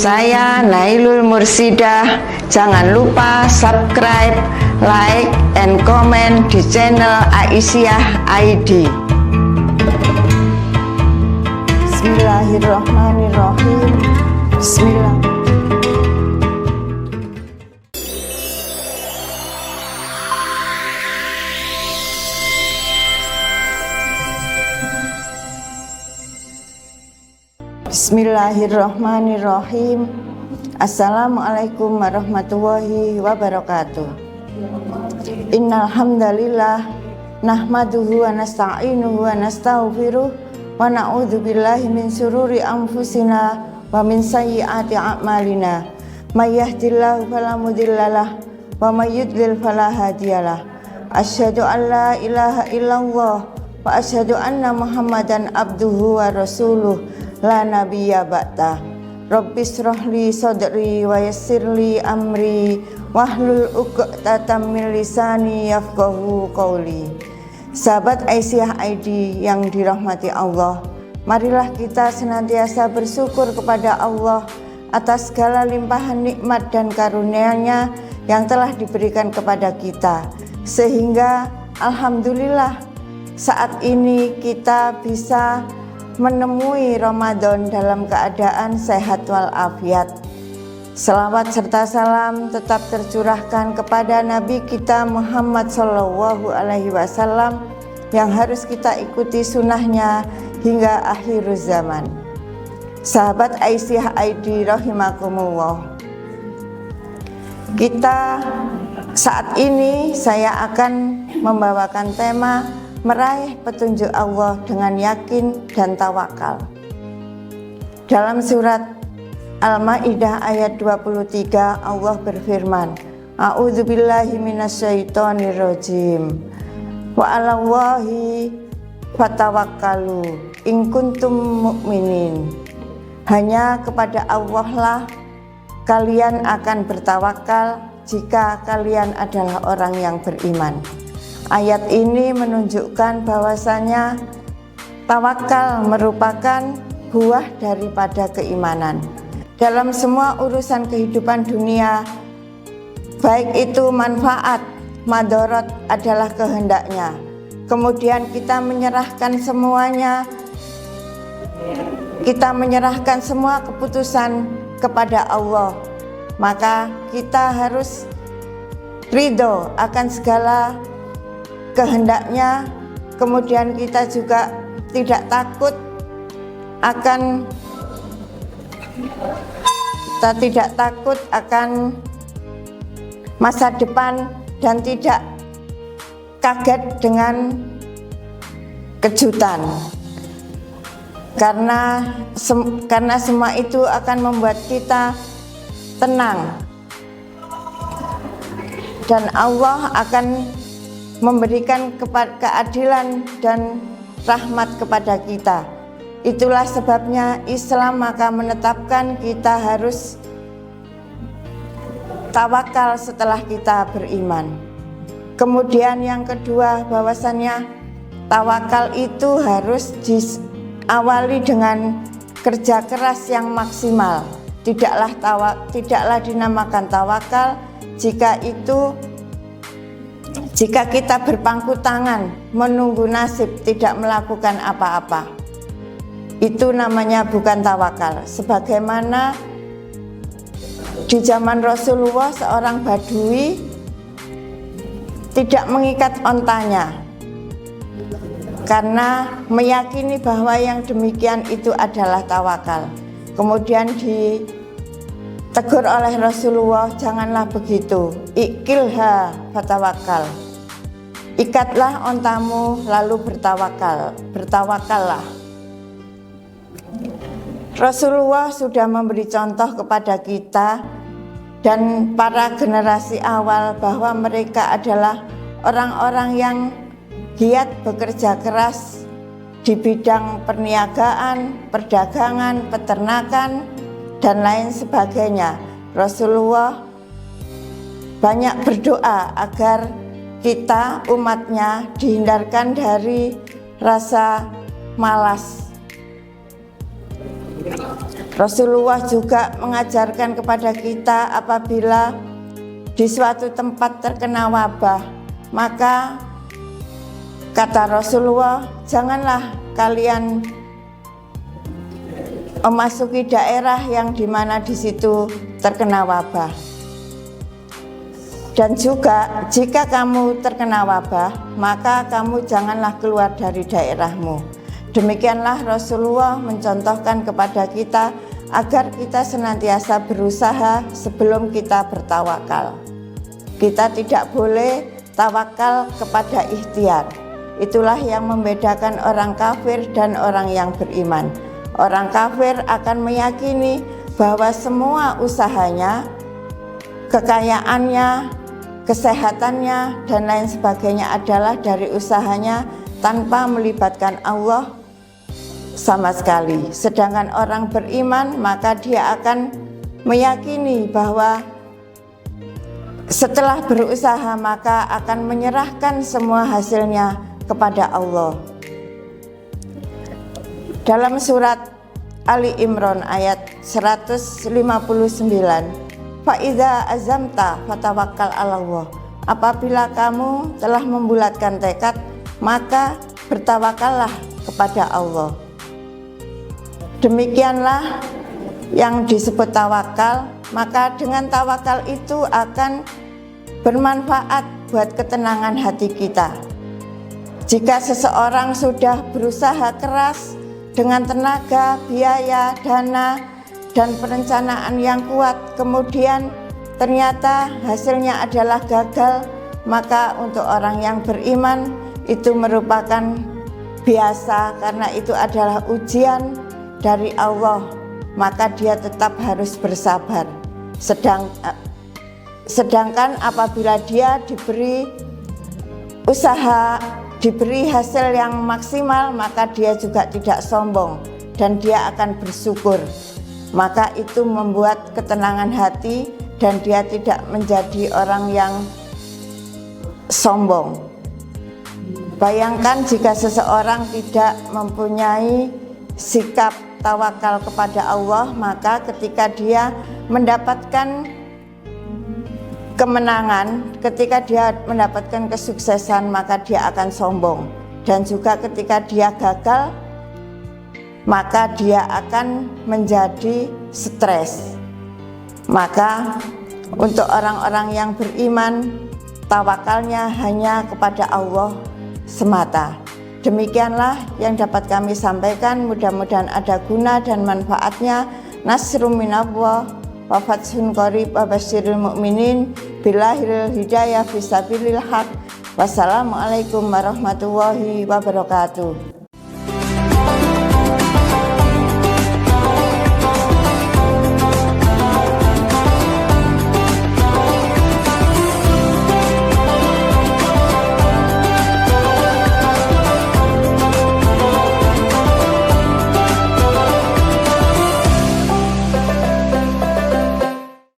Saya Nailul Mursidah. Jangan lupa subscribe, like, and comment di channel Aisyah ID. Bismillahirrahmanirrahim. Bismillah. Bismillahirrahmanirrahim. Assalamualaikum warahmatullahi wabarakatuh. Innal hamdalillah nahmaduhu wa nasta'inuhu wa nastaghfiruh wa na'udzu billahi min syururi anfusina wa min sayyiati a'malina. May yahdihillahu fala mudhillalah wa may yudlil fala hadiyalah. Asyhadu an la ilaha illallah wa asyhadu anna Muhammadan abduhu wa rasuluh la nabiyya ba'da. Rabbis shrahli sadri wa yassirli amri wahlul 'uqdatam min lisani yafqahu qawli. Sahabat Aisyah ID yang dirahmati Allah, marilah kita senantiasa bersyukur kepada Allah atas segala limpahan nikmat dan karunia-Nya yang telah diberikan kepada kita, sehingga alhamdulillah saat ini kita bisa menemui Ramadan dalam keadaan sehat walafiat. Selawat serta salam tetap tercurahkan kepada Nabi kita Muhammad SAW yang harus kita ikuti sunnahnya hingga akhir zaman. Sahabat Aisyah ID rahimakumullah, kita saat ini saya akan membawakan tema meraih petunjuk Allah dengan yakin dan tawakal. Dalam surat Al-Maidah ayat 23 Allah berfirman, A'udzubillahi minasyaitonirrajim. Wa 'alallahi fatawakkalu in kuntum mu'minin. Hanya kepada Allah lah kalian akan bertawakal jika kalian adalah orang yang beriman. Ayat ini menunjukkan bahwasanya tawakal merupakan buah daripada keimanan. Dalam semua urusan kehidupan dunia, baik itu manfaat, madorot adalah kehendaknya. Kemudian kita menyerahkan semuanya, kita menyerahkan semua keputusan kepada Allah. Maka kita harus ridho akan segala kehendaknya. Kemudian kita juga tidak takut akan masa depan dan tidak kaget dengan kejutan, karena semua itu akan membuat kita tenang dan Allah akan memberikan keadilan dan rahmat kepada kita. Itulah sebabnya Islam maka menetapkan kita harus tawakal setelah kita beriman. Kemudian yang kedua, bahwasannya tawakal itu harus diawali dengan kerja keras yang maksimal. Tidaklah dinamakan tawakal jika kita berpangku tangan menunggu nasib tidak melakukan apa-apa. Itu namanya bukan tawakal. Sebagaimana di zaman Rasulullah seorang badui tidak mengikat ontanya karena meyakini bahwa yang demikian itu adalah tawakal. Kemudian ditegur oleh Rasulullah, janganlah begitu, ikilha fatawakal, ikatlah ontamu lalu bertawakallah. Rasulullah sudah memberi contoh kepada kita dan para generasi awal bahwa mereka adalah orang-orang yang giat bekerja keras di bidang perniagaan, perdagangan, peternakan, dan lain sebagainya. Rasulullah banyak berdoa agar kita umatnya dihindarkan dari rasa malas. Rasulullah juga mengajarkan kepada kita apabila di suatu tempat terkena wabah, maka kata Rasulullah, janganlah kalian memasuki daerah yang dimana di situ terkena wabah. Dan juga jika kamu terkena wabah, maka kamu janganlah keluar dari daerahmu. Demikianlah Rasulullah mencontohkan kepada kita agar kita senantiasa berusaha sebelum kita bertawakal. Kita tidak boleh tawakal kepada ikhtiar. Itulah yang membedakan orang kafir dan orang yang beriman. Orang kafir akan meyakini bahwa semua usahanya, kekayaannya, kesehatannya, dan lain sebagainya adalah dari usahanya tanpa melibatkan Allah sama sekali. Sedangkan orang beriman, maka dia akan meyakini bahwa setelah berusaha maka akan menyerahkan semua hasilnya kepada Allah. Dalam surat Ali Imran ayat 159, Fa'idza azamta fatawakkal 'alallah. Apabila kamu telah membulatkan tekad, maka bertawakallah kepada Allah. Demikianlah yang disebut tawakal, maka dengan tawakal itu akan bermanfaat buat ketenangan hati kita. Jika seseorang sudah berusaha keras dengan tenaga, biaya, dana, dan perencanaan yang kuat, kemudian ternyata hasilnya adalah gagal, maka untuk orang yang beriman itu merupakan biasa, karena itu adalah ujian dari Allah, maka dia tetap harus bersabar. Sedangkan apabila dia diberi usaha, diberi hasil yang maksimal, maka dia juga tidak sombong dan dia akan bersyukur. Maka itu membuat ketenangan hati dan dia tidak menjadi orang yang sombong. Bayangkan jika seseorang tidak mempunyai sikap tawakal kepada Allah, maka ketika dia mendapatkan kemenangan, ketika dia mendapatkan kesuksesan, maka dia akan sombong. Dan juga ketika dia gagal, maka dia akan menjadi stres. Maka untuk orang-orang yang beriman, tawakalnya hanya kepada Allah semata. Demikianlah yang dapat kami sampaikan, mudah-mudahan ada guna dan manfaatnya. Nasrum minallah wa fathun qarib wa basyiril mu'minin billahil hidayah fisabilil haq. Wassalamualaikum warahmatullahi wabarakatuh.